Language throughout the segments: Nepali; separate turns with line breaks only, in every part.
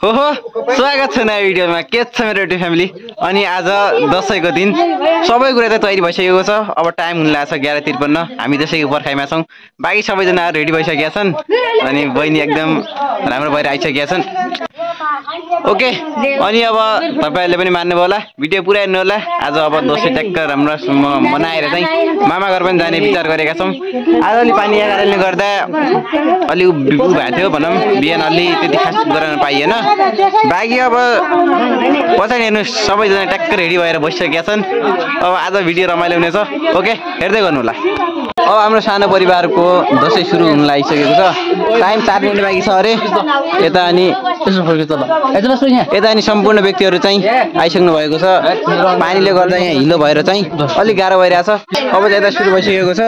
हो स्वागत छ नयाँ भिडियोमा। के छ मेरो युट्युब फ्यामिली? अनि आज दसैँको दिन सबै कुरा त तयारी भइसकेको छ। अब टाइम हुन लाग्छ 11:53। हामी त्यसैको पर्खाइमा छौँ। बाँकी सबैजना रेडी भइसकेका छन् अनि बहिनी एकदम राम्रो भएर आइसकेका छन्। ओके, अनि अब तपाईँहरूले पनि मान्नुभयो होला, भिडियो पुरा हेर्नु होला। आज अब दसैँ ट्याक्क राम्रोसँग मनाएर चाहिँ मामा घर पनि जाने विचार गरेका छौँ। आज अलि पानी आएको कारणले गर्दा अलि भएको थियो भनौँ, बिहान अलि त्यति खास गर्न पाइएन। बाँकी अब पछाडि हेर्नुहोस्, सबैजना ट्याक्क रेडी भएर बसिसकेका छन्। अब आज भिडियो रमाइलो हुनेछ। ओके, हेर्दै गर्नु होला। अब हाम्रो सानो परिवारको दसैँ सुरु हुन लागिसकेको छ। टाइम 4 मिनट बाँकी छ अरे। यता अनि सम्पूर्ण व्यक्तिहरू चाहिँ आइसक्नु भएको छ। पानीले गर्दा यहाँ हिलो भएर चाहिँ अलिक गाह्रो भइरहेछ। अब यता सुरु भइसकेको छ।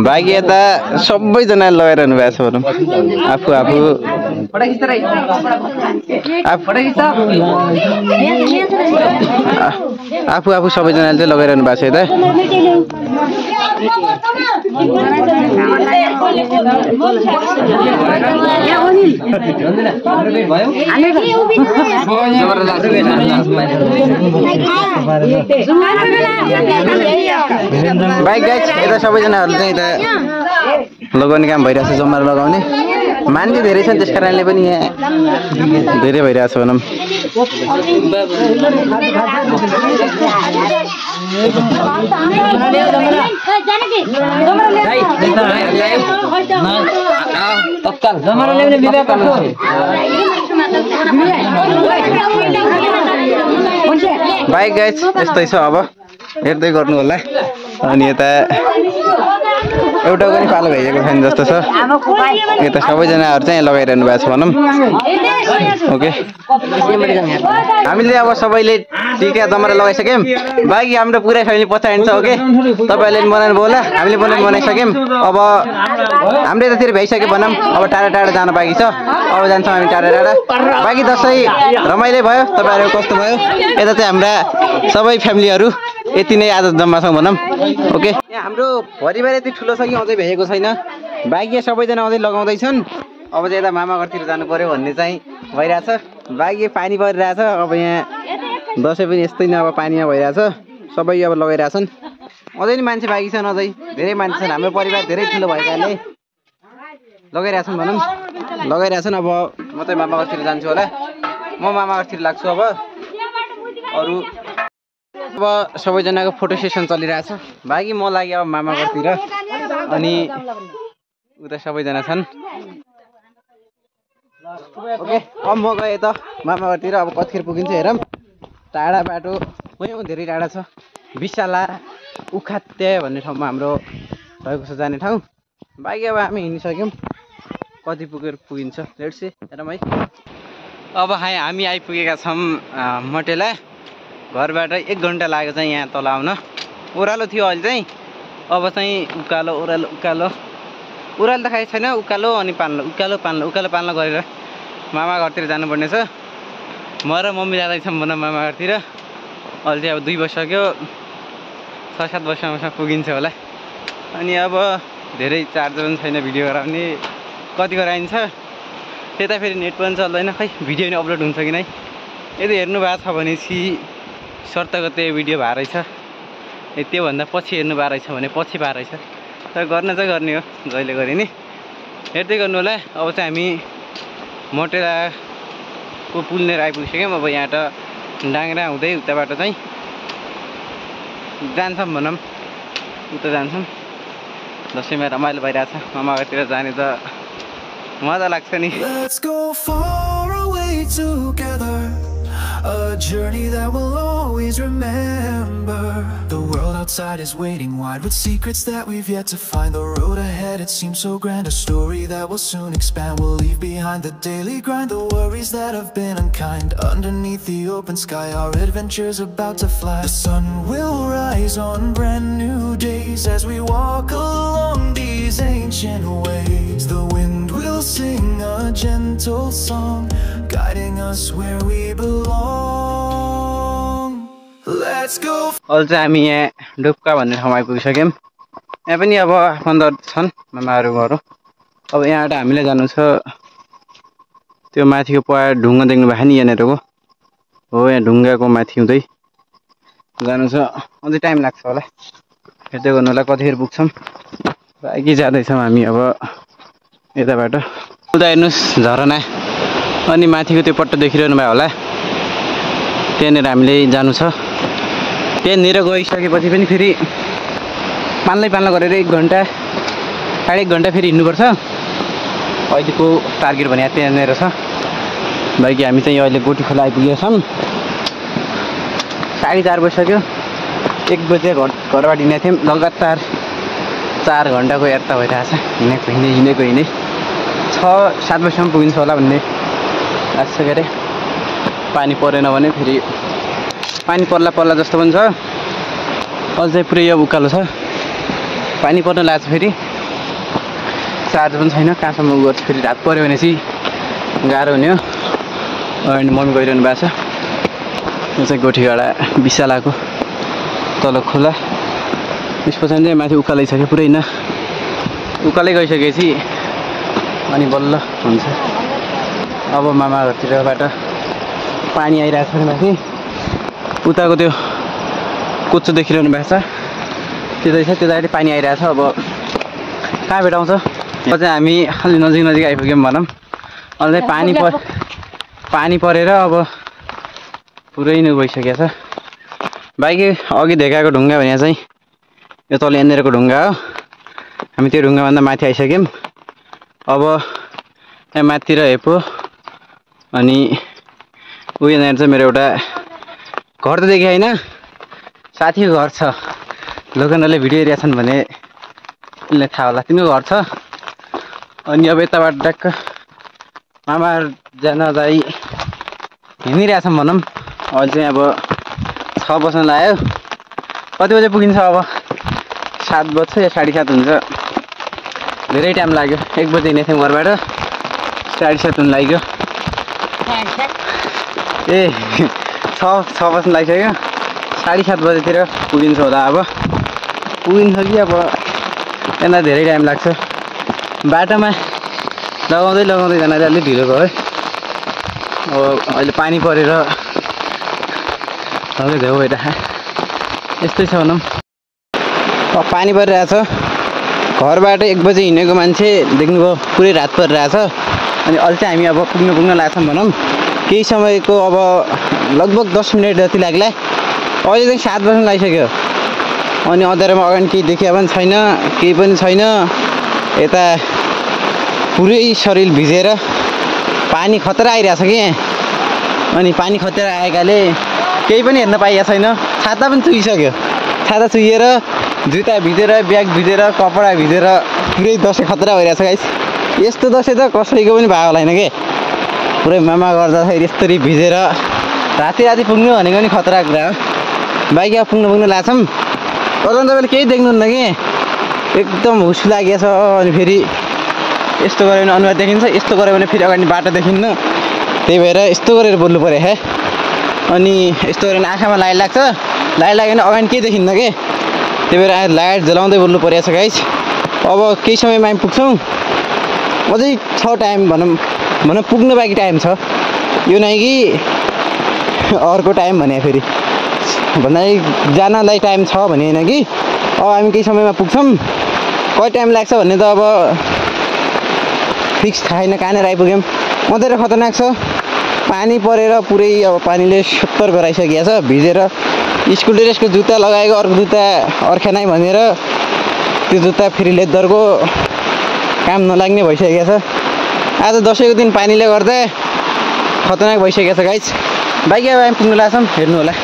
बाँकी यता सबैजना लगाइरहनु भएको छ भनौँ। आफू सबैजनाले चाहिँ लगाइरहनु भएको छ यता। बाइक गाइज यता सबैजनाहरू चाहिँ यता लगाउने काम भइरहेछ। जम्मा लगाउने मान्छे धेरै छन्, त्यस कारणले पनि यहाँ धेरै भइरहेछ भनौँ। बाइक गाइज यस्तै छ, अब हेर्दै गर्नु होला। अनि यता एउटा पनि पालो भइएको छैन जस्तो छ। यता सबैजनाहरू चाहिँ लगाइरहनु भएको छ भनौँ। ओके, हामीले अब सबैले टिका जमरा लगाइसक्यौँ। बाँकी हाम्रो पुरै फ्यामिली पछाडि छ। ओके, तपाईँहरूले पनि बनाउनु भयो होला, हामीले पनि बनाइसक्यौँ। अब हाम्रो यतातिर भ्याइसक्यो भनौँ। अब टाढा टाढा जानु बाँकी छ। अब जान्छौँ हामी टाढा टाढा। बाँकी दसैँ रमाइलो भयो। तपाईँहरू कस्तो भयो? यता चाहिँ हाम्रा सबै फ्यामिलीहरू यति नै आज जम्मा छौँ भनौँ। ओके, यहाँ हाम्रो परिवार यति ठुलो छ कि अझै भ्याएको छैन। बाँकी सबैजना अझै लगाउँदैछन्। अब चाहिँ यता मामा घरतिर जानु पर्यो भन्ने चाहिँ भइरहेछ। बाँकी पानी परिरहेछ। अब यहाँ दसैँ पनि यस्तै नै, अब पानीमा भइरहेछ। सबै अब लगाइरहेछन्। अझै नि मान्छे बाँकी छन्, अझै धेरै मान्छे छन्। हाम्रो परिवार धेरै ठुलो भएकाले लगाइरहेछन् भनौँ, लगाइरहेछन्। अब म चाहिँ मामा घरतिर जान्छु होला। म मामा घरतिर लाग्छु। अब अरू अब सबैजनाको फोटो सेसन चलिरहेछ। बाँकी म लागि अब मामा घरतिर। अनि उता सबैजना छन्। ओके, अब म गएँ त मामा घरतिर। अब कतिखेर पुगिन्छ हेरौँ। टाढा बाटो वहीँ धेरै टाढा छ। विशाला उखात्या भन्ने ठाउँमा हाम्रो भएको छ जाने ठाउँ। बाँकी अब हामी हिँडिसक्यौँ। कति पुगिन्छ लेट्स सी, हेरौँ है। अब हामी आइपुगेका छौँ मटेला। घरबाट 1 घन्टा लाग्यो चाहिँ यहाँ तल आउन। ओह्रालो थियो अहिले चाहिँ। अब चाहिँ उकालो ओह्रालो उकालो ओह्रालो त खाएको छैन। उकालो अनि पाल्लो उकालो पाल्लो गरेर मामा घरतिर जानुपर्ने छ। म र मम्मी जाँदैछौँ भनौँ मामा घरतिर। अहिले चाहिँ अब 2 बजिसक्यो। 6-7 वर्षमा पुगिन्छ होला। अनि अब धेरै चार्जर पनि छैन भिडियो गराउने। कति गराइन्छ त्यता, फेरि नेट पनि चल्दैन। खै भिडियो पनि अपलोड हुन्छ कि नै। यदि हेर्नु भएको छ भनेपछि सर्तको त्यो भिडियो भएको रहेछ। त्योभन्दा पछि हेर्नु भएको रहेछ भने पछि भएको रहेछ। तर गर्न चाहिँ गर्ने हो, जहिले गरे नि। हेर्दै गर्नु होला। अब चाहिँ हामी मोटेलाको पुलनेर आइपुगिसक्यौँ। अब यहाँ डाङ्ग्रा हुँदै उताबाट चाहिँ जान्छौँ भनौँ। उता जान्छौँ। दसैँमा रमाइलो भइरहेछ। मामा घरतिर जाने त मजा लाग्छ नि।
A journey that we'll always remember. The world outside is waiting wide with secrets that we've yet to find. The road ahead, it seems so grand. A story that will soon expand. We'll leave behind the daily grind, the worries that have been unkind. Underneath the open sky, our adventure's about to fly. The sun will rise on brand new days as we walk along these ancient ways. The wind will sing a gentle song, guiding us where we belong. Let's go.
अहिले चाहिँ हामी यहाँ डुब्का भन्ने ठाउँमा आइपुगिसक्यौँ। यहाँ पनि अब आफन्तहरू छन्, मामाहरू घरहरू। अब यहाँबाट हामीले जानु छ त्यो माथिको पहाड ढुङ्गा देख्नु भएको नि यहाँनिरको हो यहाँ ढुङ्गाको माथि हुँदै जानु छ अझै टाइम लाग्छ होला हेर्दै गर्नु होला कतिखेर पुग्छौँ बाइकै जाँदैछौँ हामी अब यताबाट उता हेर्नुहोस् झरना अनि माथिको त्यो पट्ट देखिरहनु भयो होला त्यहाँनिर हामीले जानु छ त्यहाँनिर गइसकेपछि पनि फेरि पाल्ला गरेर 1 घन्टा 1.5 घन्टा फेरि हिँड्नुपर्छ अहिलेको टार्गेट भने त्यहाँनिर छ बाइक हामी चाहिँ अहिले गोटी खोला आइपुगेका छौँ 4:30 बजिसक्यो 1 बजे घरबाट हिँडेको थियौँ लगातार 4 घन्टाको यात्रा भइरहेछ हिँडेको 6-7 बजीसम्म पुगिन्छ होला भन्ने लाग्छ के अरे पानी परेन भने फेरि पानी पर्ला जस्तो पनि छ अझै पुरै अब उकालो छ पानी पर्न लाग्छ फेरि चार्ज पनि छैन कहाँसम्म गर्छ फेरि रात पऱ्यो भने चाहिँ गाह्रो हुने हो अनि मम्मी गइरहनु भएको छ यो चाहिँ गोठीगाडा विशालाको तल खोला त्यस पछाडि चाहिँ माथि उकालै छ कि पुरै न उकालै गइसकेपछि अनि बल्ल हुन्छ अब मामा घरतिरबाट पानी आइरहेको छ माथि उताको त्यो कोचो देखिरहनु भएको छ त्यतै छ त्यतापट्टि पानी आइरहेको छ अब कहाँ भेटाउँछ चाहिँ हामी अलि नजिक आइपुग्यौँ भनौँ अहिले पानी परेर अब पुरै नै गइसकेको छ बाइकै अघि देखाएको ढुङ्गा भने चाहिँ यो तल यहाँनिरको ढुङ्गा हो हामी त्यो ढुङ्गाभन्दा माथि आइसक्यौँ अब यहाँ माथितिर हेपो अनि उयो यहाँनिर चाहिँ मेरो एउटा घर त देखेँ होइन साथीको घर छ लोकनले भिडियो हेरिरहेछन् भने तिमीलाई थाहा होला तिम्रो घर छ अनि अब यताबाट ट्याक्क मामा जान जाई हिँडिरहेछौँ भनौँ अहिले चाहिँ अब 6 बज्न लाग्यो कति बजे पुगिन्छ अब 7 बज्छ या 7:30 हुन्छ धेरै टाइम लाग्यो 1 बजे हिँडेको थियौँ घरबाट 7:30 हुन लाग्यो ए 6 बज्न लागिसक्यो 7:30 बजेतिर पुगिन्छ होला अब पुगिन्छ कि अब यता धेरै टाइम लाग्छ बाटोमा लगाउँदै जाँदा अलिक ढिलो भयो है अब अहिले पानी परेर अलि धेउ भइरहेको यस्तै छ भनौँ अब पानी परिरहेछ घरबाट 1 बजे हिँडेको मान्छे देख्नुभयो पुरै रात परिरहेछ अनि अहिले चाहिँ हामी अब पुग्न लाग्छौँ भनौँ केही समयको अब लगभग 10 मिनट जति लाग्ला अहिले चाहिँ 7 बज्न लागिसक्यो अनि अँध्यारोमा अगाडि केही देखिया पनि छैन केही पनि छैन यता पुरै शरीर भिजेर पानी खतरा आइरहेछ कि अनि पानी खतरा आएकाले केही पनि हेर्न पाइएको छैन छाता पनि चुहिसक्यो छाता चुहिएर जुत्ता भिजेर ब्याग भिजेर कपडा भिजेर पुरै दसैँ खतरा भइरहेछ गाइस यस्तो दसैँ त कसैको पनि भयो होला होइन के पुरै मामा गर्दाखेरि यस्तरी भिजेर राति पुग्नु भनेको नि खतरा कुरा हो बाइक अब पुग्न लाग्छौँ तर तपाईँले केही देख्नुहुन्न कि एकदम हुस लागेछ अनि फेरि यस्तो गऱ्यो भने अनुहार देखिन्छ यस्तो गऱ्यो भने फेरि अगाडि बाटो देखिन्न त्यही भएर यस्तो गरेर बोल्नु पऱ्यो हे अनि यस्तो गऱ्यो भने आँखामा लाइट लाग्छ लाइट लाग्यो भने अगाडि केही देखिन्न के त्यही भएर लाइट जलाउँदै बोल्नु परेको छ गाइस अब केही समयमा हामी पुग्छौँ अझै छ टाइम भनौँ पुग्नु बाँकी टाइम छ यो नै कि अर्को टाइम भने फेरि भन्दा जानलाई टाइम छ भने होइन कि अब हामी केही समयमा पुग्छौँ कति टाइम लाग्छ भन्ने त अब फिक्स थाहा छैन कहाँनिर आइपुग्यौँ अँध्यारो खतरनाक छ पानी परेर पुरै अब पानीले 70 गराइसकेको छ भिजेर स्कुल ड्रेसको जुत्ता लगाएको अर्को जुत्ता अर्खेनाइ भनेर त्यो जुत्ता फेरि लेदरको काम नलाग्ने भइसकेको छ आज दसैँको दिन पानीले गर्दा खतरनाक भइसकेको छ गाइस बाइक अब हामी पुग्नु लाग्छौँ हेर्नु होला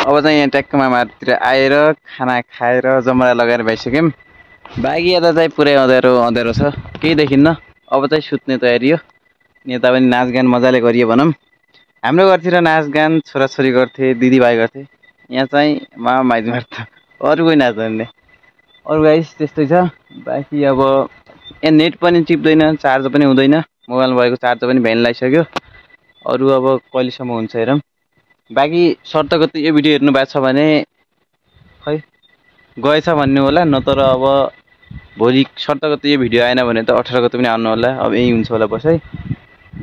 अब चाहिँ यहाँ ट्याक्क मामातिर आएर खाना खाएर जमरा लगाएर भइसक्यौँ बाइक यता चाहिँ पुरै अँध्यारो छ केही देखिन्न अब चाहिँ सुत्ने तयारी हो यता पनि नाचगान मजाले गरियो भनौँ हाम्रो घरतिर नाचगान छोराछोरी गर्थे दिदीभाइ गर्थे यहाँ चाहिँ मामा माइती मार्छ अरू कोही नाच्दैन अरू गाइस त्यस्तै छ बाँकी अब यहाँ नेट पनि टिप्दैन चार्ज पनि हुँदैन मोबाइलमा भएको चार्ज पनि भ्यान लगाइसक्यो अरू अब कहिलेसम्म हुन्छ हेरौँ बाँकी सर्तको त यो भिडियो हेर्नु भएको छ भने खै गएछ भन्नु होला नत्र अब भोलि सर्तको त यो भिडियो आएन भने त 18 गते पनि आउनु होला अब यही हुन्छ होला बसै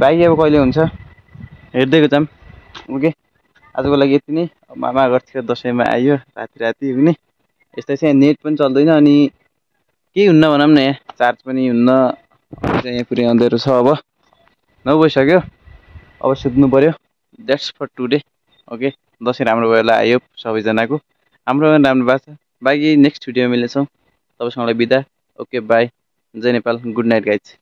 बाइक अब कहिले हुन्छ हेर्दैको छौँ। ओके आजको लागि यति नै। मामा गर्थ्यो दसैँमा आयो राति हुने यस्तै चाहिँ नेट पनि चल्दैन अनि केही हुन्न भनौँ न। यहाँ चार्ज पनि हुन्न। चाहिँ यहाँ पुरै अँध्यारो छ। अब 9 बजिसक्यो अब सुत्नु पर्यो। That's for today. Okay Dashain राम्रो भयो होला आयो सबैजनाको हाम्रो पनि राम्रो भएको छ। बाँकी नेक्स्ट भिडियो मिल्नेछौँ। तपाईँसँगलाई बिदा। Okay bye. जय नेपाल। Good night guys.